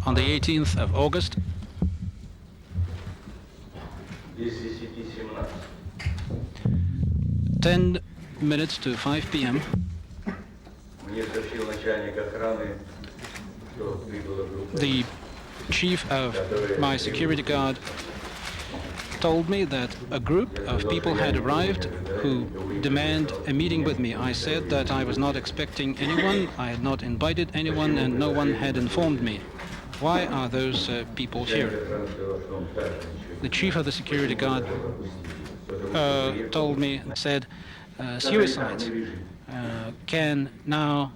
On the 18th of August, 10 minutes to 5 p.m., the chief of my security guard told me that a group of people had arrived who demand a meeting with me. I said that I was not expecting anyone, I had not invited anyone, and no one had informed me. Why are those people here? The chief of the security guard told me, said, suicides can now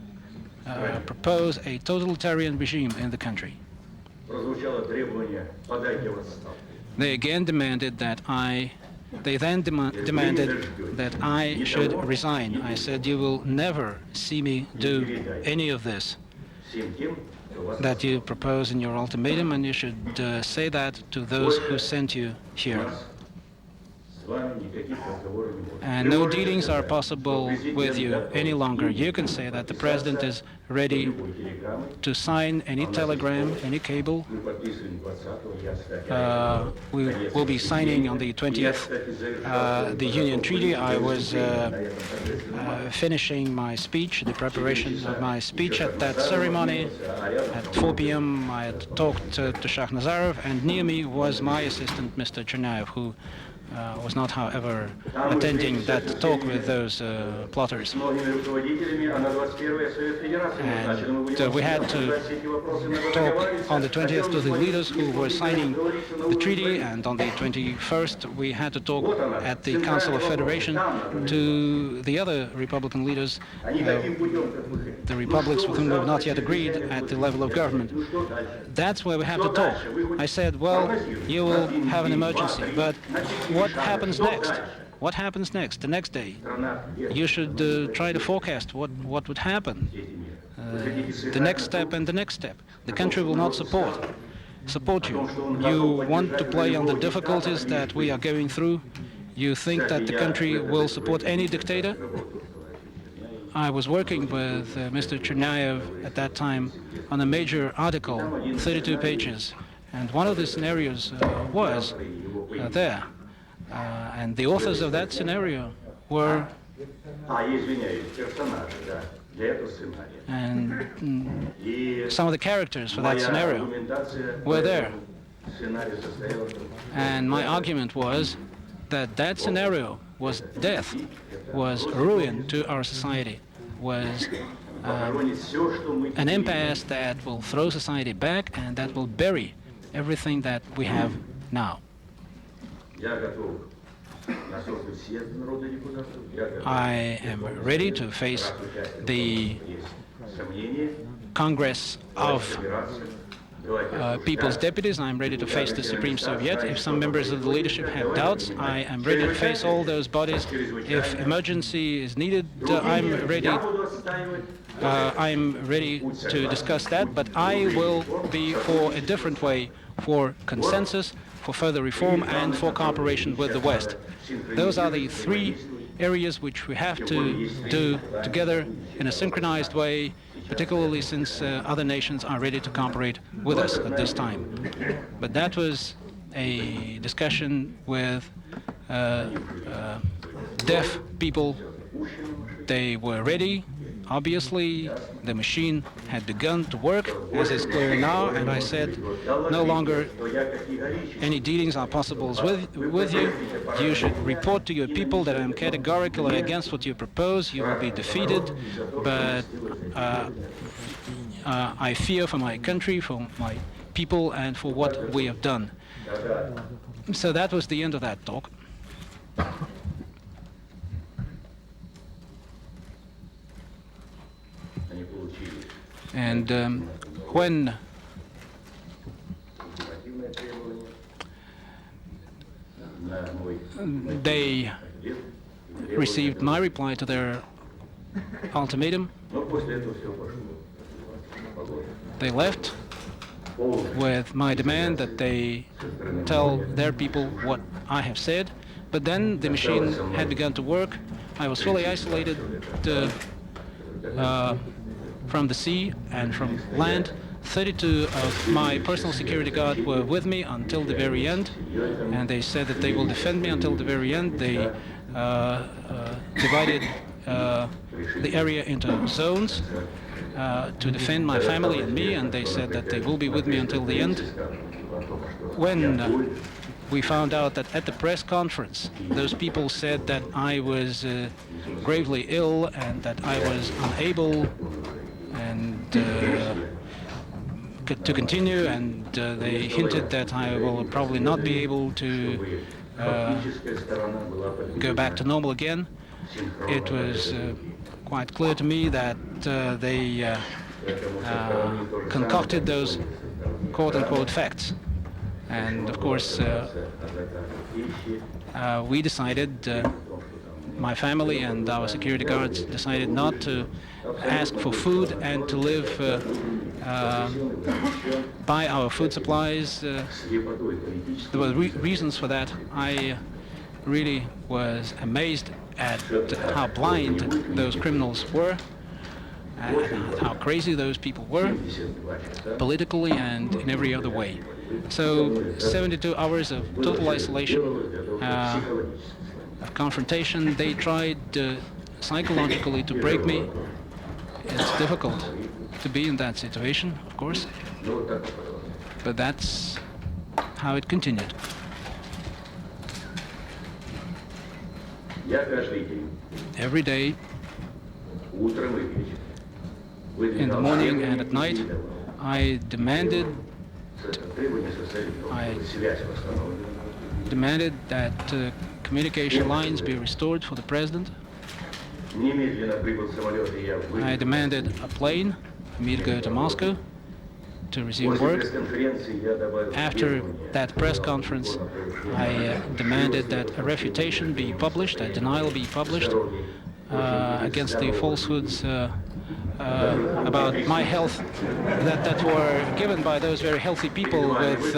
propose a totalitarian regime in the country. They again demanded that demanded that I should resign. I said, you will never see me do any of this that you propose in your ultimatum, and you should say that to those who sent you here. And no dealings are possible with you any longer. You can say that the president is ready to sign any telegram, any cable. We will be signing on the 20th the Union Treaty. I was finishing my speech, the preparation of my speech at that ceremony. At 4 p.m. I had talked to Shakhnazarov, and near me was my assistant, Mr. Chernaev, who was not, however, attending that talk with those plotters. And we had to talk on the 20th to the leaders who were signing the treaty, and on the 21st we had to talk at the Council of Federation to the other Republican leaders, the republics with whom we have not yet agreed at the level of government. That's where we have to talk. I said, well, you will have an emergency, but what happens next? What happens next, the next day? You should try to forecast what would happen. The next step and the next step. The country will not support you. You want to play on the difficulties that we are going through. You think that the country will support any dictator? I was working with Mr. Chernaev at that time on a major article, 32 pages, and one of the scenarios was there. And the authors of that scenario were, and some of the characters for that scenario were there. And my argument was that that scenario was death, was ruin to our society, was an impasse that will throw society back and that will bury everything that we have now. I am ready to face the Congress of People's Deputies. I am ready to face the Supreme Soviet. If some members of the leadership have doubts, I am ready to face all those bodies. If emergency is needed, I'm ready to discuss that, but I will be for a different way, for consensus, for further reform, and for cooperation with the West. Those are the three areas which we have to do together in a synchronized way, particularly since other nations are ready to cooperate with us at this time. But that was a discussion with deaf people. They were ready. Obviously, the machine had begun to work, as is clear now, and I said, no longer any dealings are possible with you. You should report to your people that I am categorically against what you propose. You will be defeated, but I fear for my country, for my people, and for what we have done. So that was the end of that talk. And when they received my reply to their ultimatum, they left with my demand that they tell their people what I have said. But then the machine had begun to work. I was fully isolated from the sea and from land. 32 of my personal security guard were with me until the very end, and they said that they will defend me until the very end. They divided the area into zones to defend my family and me, and they said that they will be with me until the end. When we found out that at the press conference, those people said that I was gravely ill and that I was unable and to continue, and they hinted that I will probably not be able to go back to normal again. It was quite clear to me that they concocted those quote-unquote facts. And of course, we decided, my family and our security guards decided not to ask for food and to live by our food supplies. There were reasons for that. I really was amazed at how blind those criminals were, and how crazy those people were, politically and in every other way. So 72 hours of total isolation, of confrontation. They tried psychologically to break me. It's difficult to be in that situation, of course, but that's how it continued. Every day, in the morning and at night, I demanded that communication lines be restored for the president. I demanded a plane for me to go to Moscow to resume work. After that press conference, I demanded that a refutation be published, a denial be published against the falsehoods about my health that were given by those very healthy people with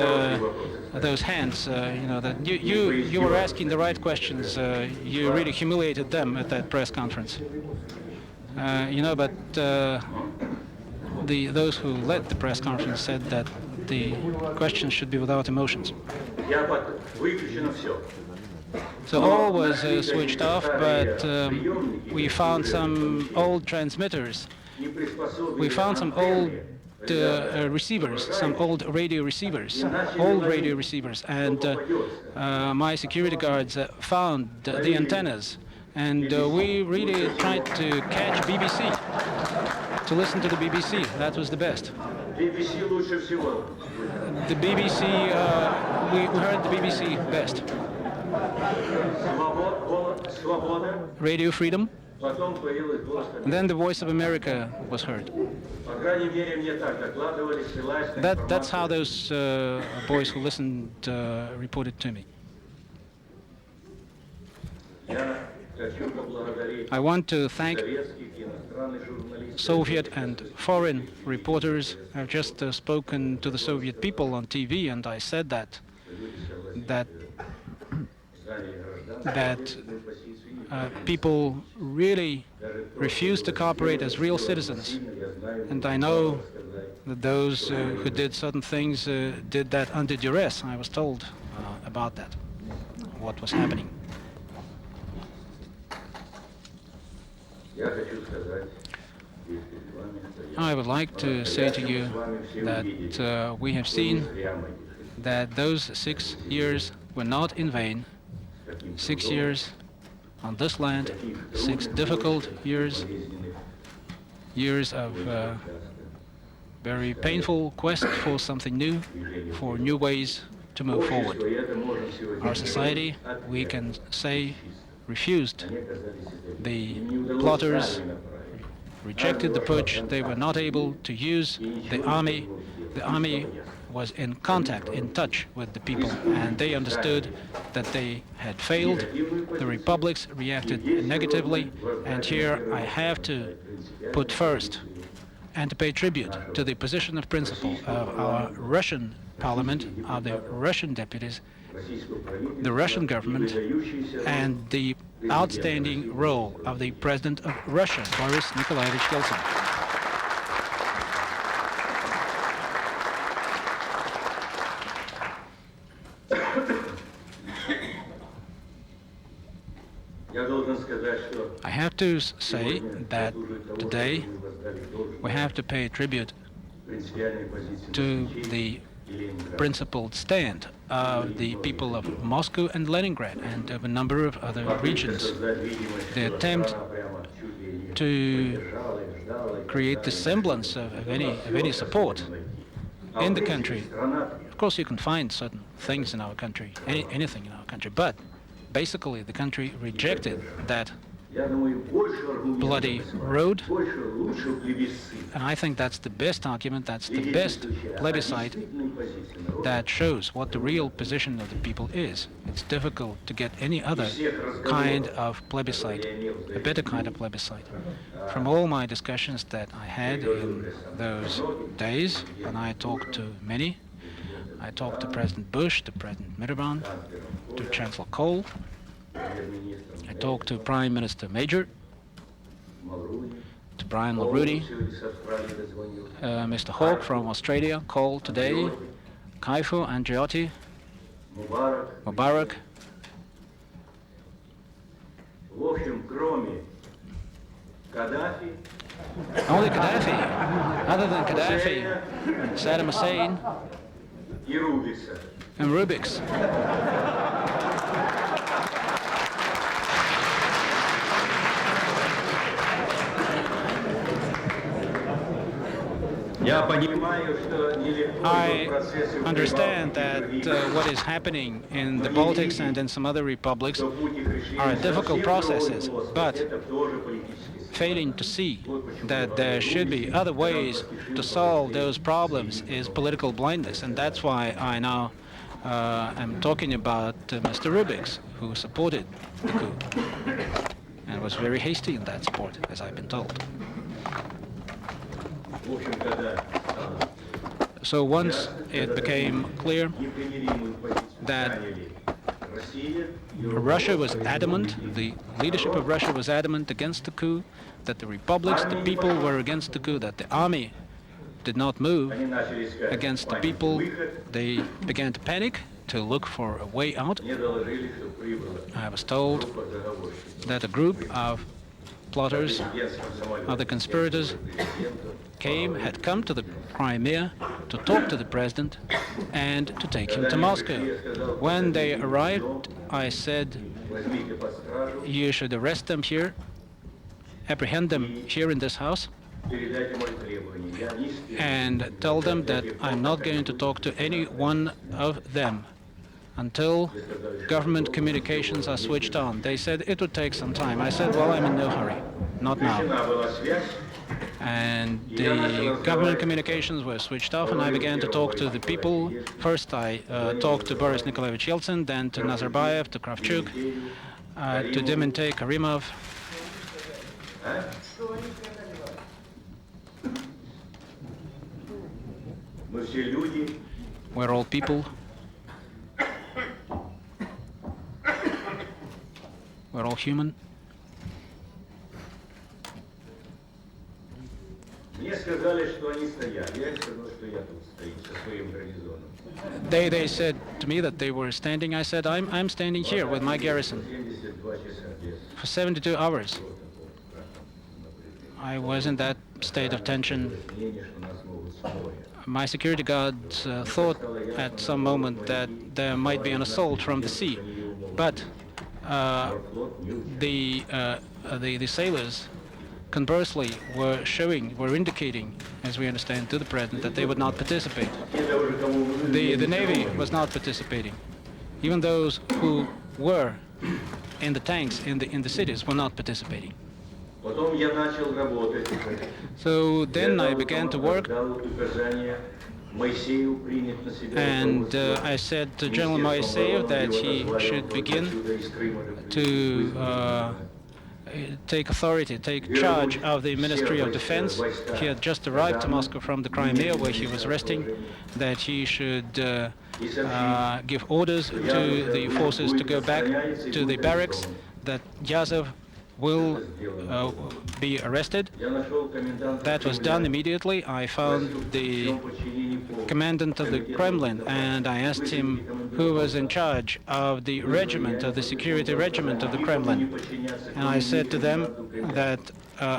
those hands. You know, that you were asking the right questions. You really humiliated them at that press conference. You know, but those who led the press conference said that the questions should be without emotions. So all was switched off, but we found some old transmitters. We found some old receivers, some old radio receivers, and my security guards found the antennas, and we really tried to catch BBC, to listen to the BBC. That was the best. The BBC, we heard the BBC best. Radio Freedom. And then the Voice of America was heard. That's how those boys who listened reported to me. I want to thank Soviet and foreign reporters. I've just spoken to the Soviet people on TV, and I said that people really refuse to cooperate as real citizens. And I know that those who did certain things did that under duress. I was told about that, what was happening. I would like to say to you that we have seen that those 6 years were not in vain. 6 years on this land, 6 difficult years, years of very painful quest for something new, for new ways to move forward. Our society, we can say, refused. The plotters rejected the putsch. They were not able to use the army. The army was in contact, in touch with the people, and they understood that they had failed. The republics reacted negatively, and here I have to put first and to pay tribute to the position of principle of our Russian parliament, of the Russian deputies, the Russian government, and the outstanding role of the President of Russia, Boris Nikolaevich Yeltsin. I have to say that today we have to pay tribute to the principled stand of the people of Moscow and Leningrad and of a number of other regions. The attempt to create the semblance of any support in the country. Of course, you can find certain things in our country, anything in our country, but basically the country rejected that bloody road, and I think that's the best argument, that's the best plebiscite that shows what the real position of the people is. It's difficult to get any other kind of plebiscite, a better kind of plebiscite. From all my discussions that I had in those days, and I talked to many, I talked to President Bush, to President Mitterrand, to Chancellor Kohl, I talked to Prime Minister Major, to Brian Mulrooney, Mr. Hawke from Australia called today, Kaifu, Andreotti, Mubarak. Only Gaddafi. Other than Gaddafi, Saddam Hussein, and Rubix. I understand that what is happening in the Baltics and in some other republics are difficult processes, but failing to see that there should be other ways to solve those problems is political blindness, and that's why I now am talking about Mr. Rubix, who supported the coup and was very hasty in that support, as I've been told. So once it became clear that Russia was adamant, the leadership of Russia was adamant against the coup, that the republics, the people were against the coup, that the army did not move against the people, they began to panic, to look for a way out. I was told that a group of plotters, of the conspirators, had come to the Crimea to talk to the president and to take him to Moscow. When they arrived, I said, you should arrest them here, apprehend them here in this house, and tell them that I'm not going to talk to any one of them until government communications are switched on. They said it would take some time. I said, well, I'm in no hurry, not now. And the government communications were switched off, and I began to talk to the people. First, I talked to Boris Nikolaevich Yeltsin, then to Nazarbayev, to Kravchuk, to Demintei Karimov. We're all people. We're all human. They said to me that they were standing. I said, I'm standing here with my garrison for 72 hours. I was in that state of tension. My security guards thought at some moment that there might be an assault from the sea, but the sailors conversely were indicating, as we understand, to the president that they would not participate. The Navy was not participating. Even those who were in the tanks in the cities were not participating. So then I began to work, and I said to General Moiseev that he should begin to take authority, take charge of the Ministry of Defense. He had just arrived to Moscow from the Crimea, where he was resting, that he should give orders to the forces to go back to the barracks, that Yazov will be arrested. That was done immediately. I found the commandant of the Kremlin, and I asked him who was in charge of the regiment, of the security regiment of the Kremlin. And I said to them that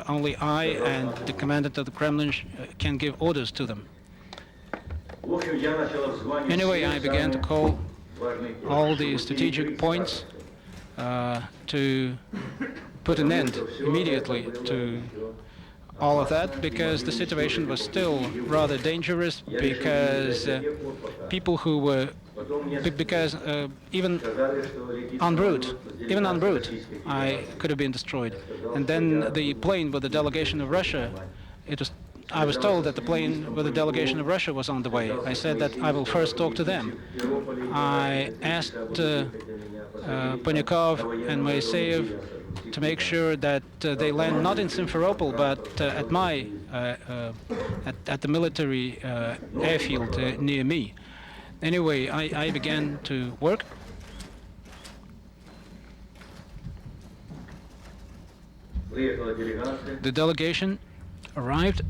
only I and the commandant of the Kremlin can give orders to them. Anyway, I began to call all the strategic points to put an end immediately to all of that, because the situation was still rather dangerous, because people who were, because even en route, I could have been destroyed. And then the plane with the delegation of Russia, I was told that the plane with the delegation of Russia was on the way. I said that I will first talk to them. I asked Ponyakov and Moiseyev to make sure that they land not in Simferopol, but at the military airfield near me. Anyway, I began to work. The delegation arrived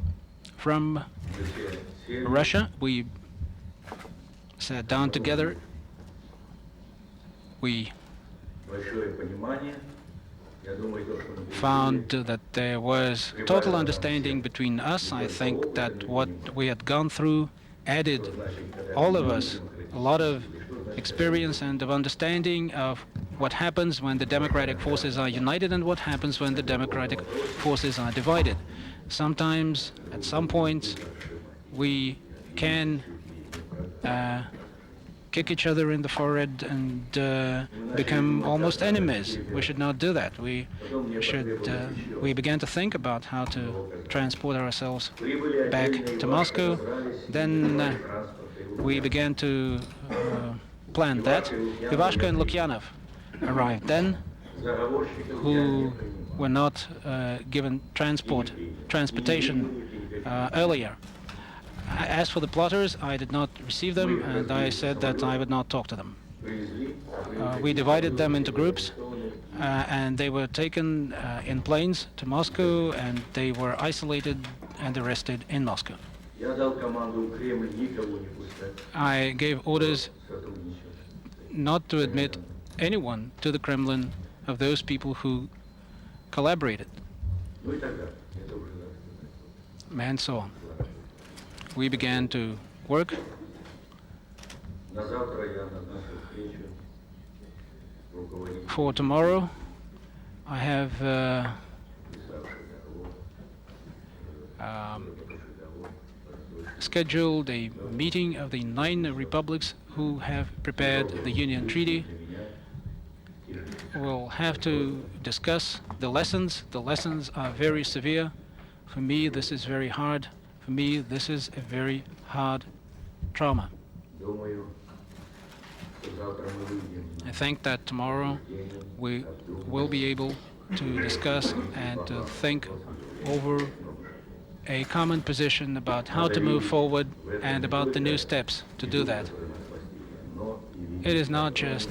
from Russia. We sat down together. We found that there was total understanding between us. I think that what we had gone through added, all of us, a lot of experience and of understanding of what happens when the democratic forces are united and what happens when the democratic forces are divided. Sometimes, at some points, we can kick each other in the forehead and become almost enemies. We should not do that. We began to think about how to transport ourselves back to Moscow. Then we began to plan that. Ivashko and Lukyanov arrived then, who were not given transportation earlier. As for the plotters, I did not receive them, and I said that I would not talk to them. We divided them into groups, and they were taken in planes to Moscow, and they were isolated and arrested in Moscow. I gave orders not to admit anyone to the Kremlin of those people who collaborated, and so on. We began to work. For tomorrow, I have scheduled a meeting of the 9 republics who have prepared the Union Treaty. We'll have to discuss the lessons. The lessons are very severe. For me, this is very hard. For me, this is a very hard trauma. I think that tomorrow we will be able to discuss and to think over a common position about how to move forward and about the new steps to do that. It is not just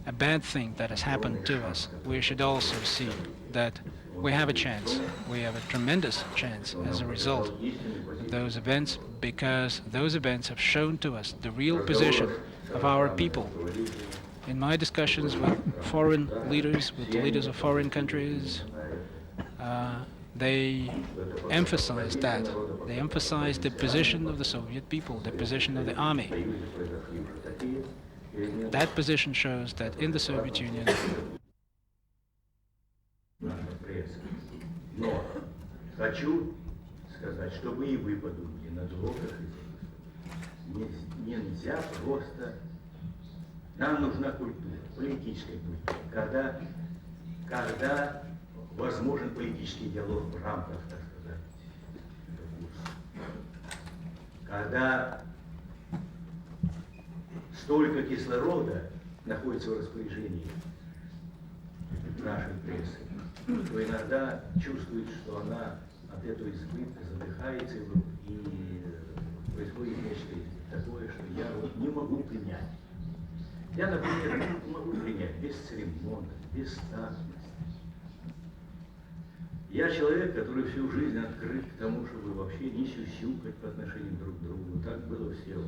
a bad thing that has happened to us. We should also see that we have a chance. We have a tremendous chance as a result of those events, because those events have shown to us the real position of our people. In my discussions with foreign leaders, with the leaders of foreign countries, they emphasized that. They emphasized the position of the Soviet people, the position of the army. That position shows that in the Soviet Union, но хочу сказать, что вы и вы подумали на дорогах. Нельзя просто. Нам нужна культура, политическая культура. Когда возможен политический диалог в рамках, так сказать, когда столько кислорода находится в распоряжении нашей прессы, то иногда чувствует, что она от этого избытка задыхается, и происходит нечто такое, что я не могу принять. Я, например, не могу принять бесцеремонность, бестактность. Я человек, который всю жизнь открыт к тому, чтобы вообще не сюсюкать по отношению друг к другу. Так было все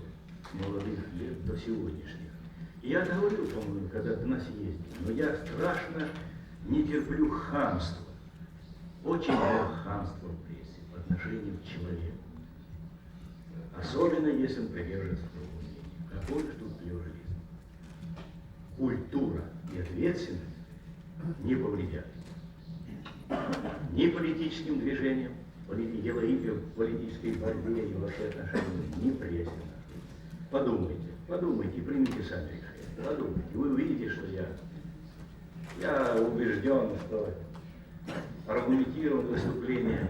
с молодых лет до сегодняшних. И я говорил, по-моему, когда ты нас ездил, но я страшно не терплю хамства. Очень много хамства в прессе по отношению к человеку. Особенно если он привержен своему мнению. Какой же тут плюрализм? Культура и ответственность не повредят ни политическим движениям, политической борьбе и вообще отношениям, ни прессе. Подумайте, примите сами решение. Подумайте, вы увидите, что я убежден, что аргументированное выступление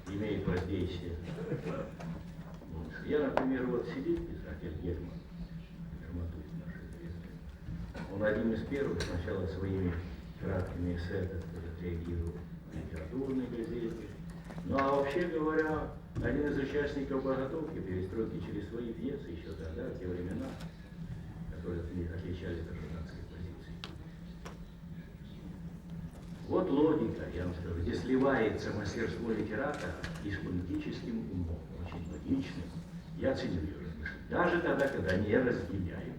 имеет воздействие. Я, например, вот сидит писатель Герман, драматург наш известный. Он один из первых сначала своими краткими эссе отреагировал в литературной газете. Ну а вообще говоря, один из участников подготовки перестройки через свои пьесы еще тогда, в те времена, которые от них отличались от журналистской позиции. Вот логика, я вам скажу, где сливается мастерство литератора и с политическим умом, очень логичным. Я ценю ее размышления. Даже тогда, когда не разделяю.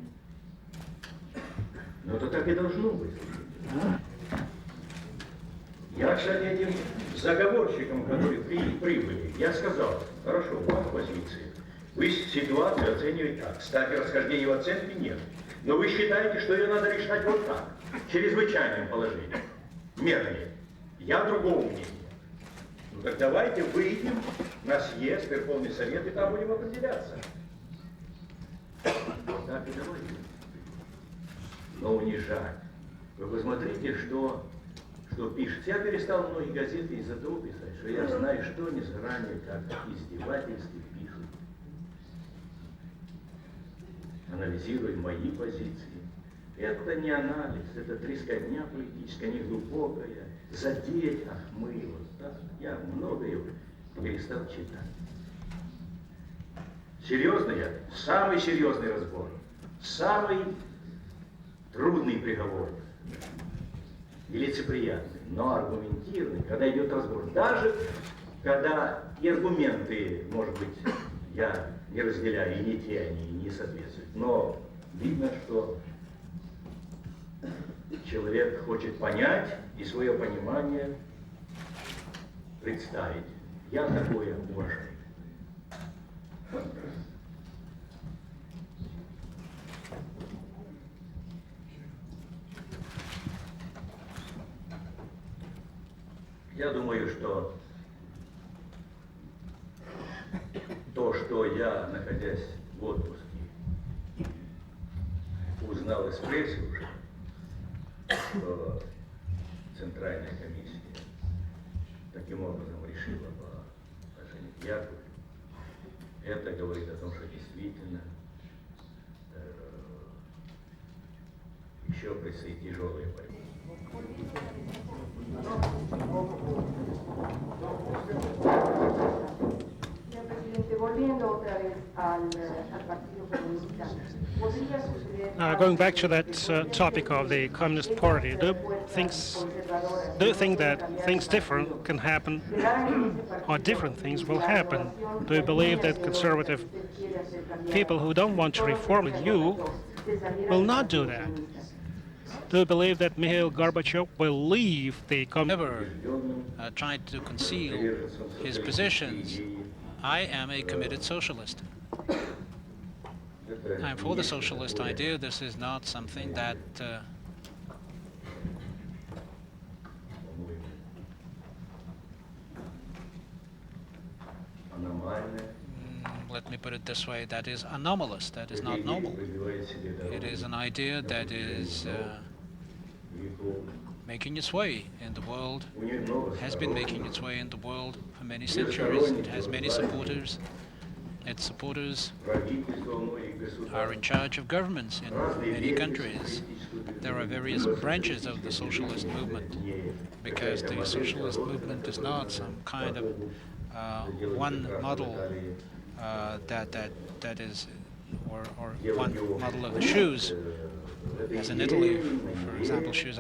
Но это так и должно быть. Я, кстати, этим заговорщикам, которые прибыли, я сказал, хорошо, у вас позиция. Вы ситуацию оцениваете так. Кстати, расхождений в оценке нет. Но вы считаете, что ее надо решать вот так, чрезвычайным положением, мерами. Я другого мнения. Ну так давайте выйдем на съезд, Верховный Совет, и там будем определяться. Так и давайте. Но унижать. Вы посмотрите, что пишет. Я перестал многие газеты из-за того писать, что я знаю, что они заранее как издевательски пишут. Анализируя мои позиции. Это не анализ, это трескотня политическая, не глубокая. Задеть, ах мы, вот так. Я многое перестал читать. Серьезно я? Самый серьезный разбор. Самый трудный приговор. Нелицеприятный, но аргументированный, когда идет разбор. Даже когда и аргументы, может быть, я не разделяю, и не те они, и не соответствуют. Но видно, что человек хочет понять и свое понимание представить. Я такое уважаю. Я думаю, что то, что я, находясь в отпуске, узнал из прессы уже, что Центральная комиссия таким образом решила по отношению к Яковлеву, это говорит о том, что действительно еще предстоит тяжелая борьба. Señor presidente, volviendo otra vez al Partido Comunista, ¿podría suceder? Going back to that topic of the Communist Party, do you think that things different can happen, or different things will happen? Do you believe that conservative people who don't want to reform with you will not do that? Do you believe that Mikhail Gorbachev will leave the Never tried to conceal his positions. I am a committed socialist. I'm for the socialist idea. This is not something that let me put it this way, that is anomalous, that is not normal. It is an idea that is making its way in the world, has been making its way in the world for many centuries. It has many supporters. Its supporters are in charge of governments in many countries. There are various branches of the socialist movement, because the socialist movement is not some kind of one model that is, or one model of the shoes, as in Italy, for example, shoes.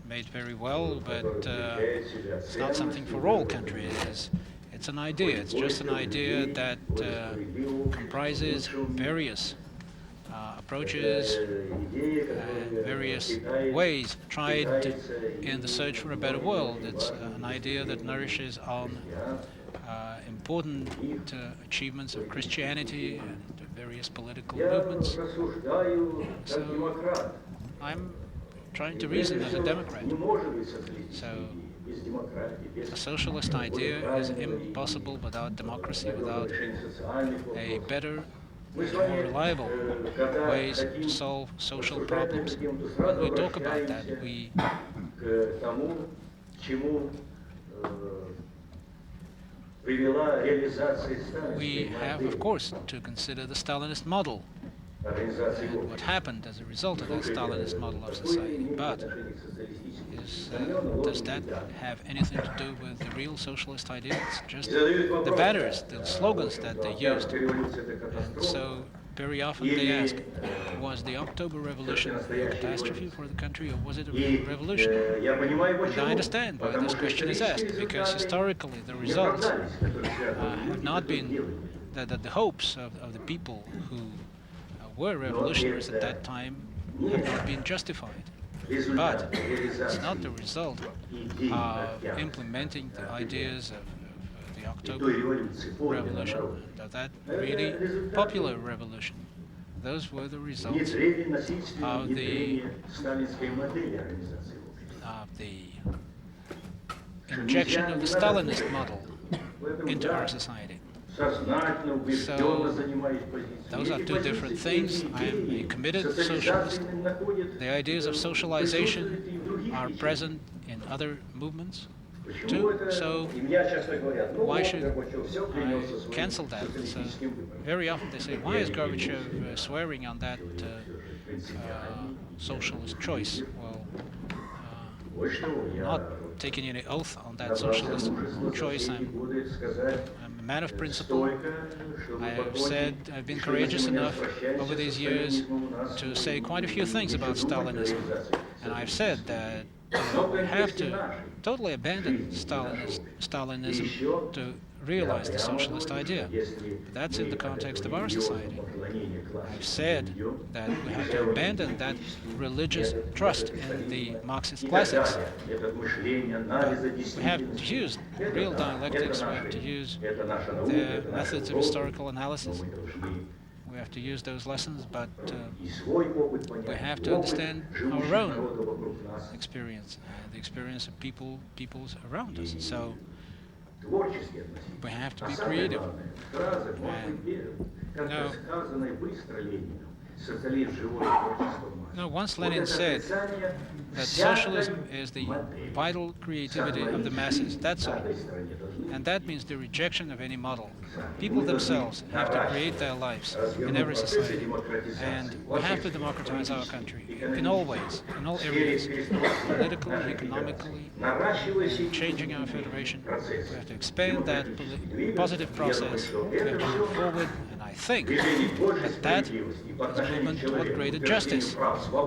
made very well, but it's not something for all countries. It's an idea. It's just an idea that comprises various approaches and various ways tried in the search for a better world. It's an idea that nourishes on important achievements of Christianity and various political movements. So I'm trying to reason as a Democrat. So a socialist idea is impossible without democracy, without a better, more reliable ways to solve social problems. When we talk about that, we have, of course, to consider the Stalinist model and what happened as a result of that Stalinist model of society. But does that have anything to do with the real socialist idea? It's just the banners, the slogans that they used. And so very often they ask, was the October Revolution a catastrophe for the country, or was it a real revolution? And I understand why this question is asked, because historically the results have not been that the hopes of the people who were revolutionaries at that time have not been justified. But it's not the result of implementing the ideas of the October Revolution, of that really popular revolution. Those were the results of the injection of the Stalinist model into our society. So those are two different things. I am a committed socialist. The ideas of socialization are present in other movements too, so why should I cancel that? So very often they say, why is Gorbachev swearing on that socialist choice? Well, I'm not taking any oath on that socialist choice. I'm a man of principle. I have said I've been courageous enough over these years to say quite a few things about Stalinism. And I've said that we have to totally abandon Stalinism to realize the socialist idea. But that's in the context of our society. I've said that we have to abandon that religious trust in the Marxist classics. But we have to use real dialectics, we have to use the methods of historical analysis. We have to use those lessons, but we have to understand our own experience, the experience of peoples around us. So we have to be creative. Once Lenin said that socialism is the vital creativity of the masses, that's all. And that means the rejection of any model. People themselves have to create their lives in every society. And we have to democratize our country in all ways, in all areas, politically, economically, changing our federation. We have to expand that positive process. We have to move forward. And I think that is movement toward greater justice.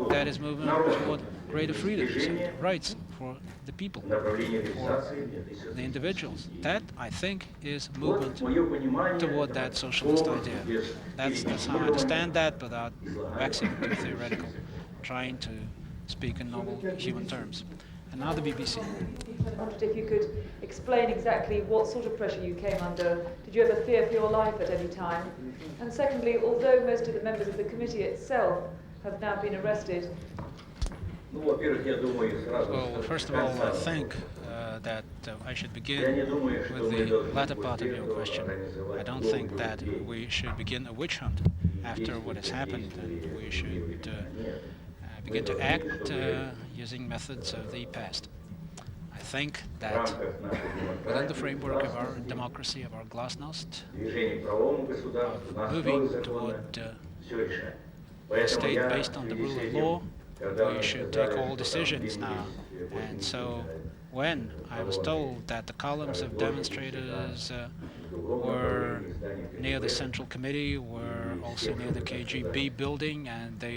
That is movement toward greater freedoms and rights for the people, for the individuals. That, I think, is movement toward that socialist idea. That's how I understand that without waxing too theoretical, trying to speak in normal human terms. And now the BBC. I wondered if you could explain exactly what sort of pressure you came under. Did you ever fear for your life at any time? And secondly, although most of the members of the committee itself have now been arrested. Well, first of all, I think that I should begin with the latter part of your question. I don't think that we should begin a witch hunt after what has happened, and we should begin to act using methods of the past. I think that within the framework of our democracy, of our glasnost, of moving toward a state based on the rule of law, we should take all decisions now. And so when I was told that the columns of demonstrators were near the Central Committee, were also near the KGB building, and they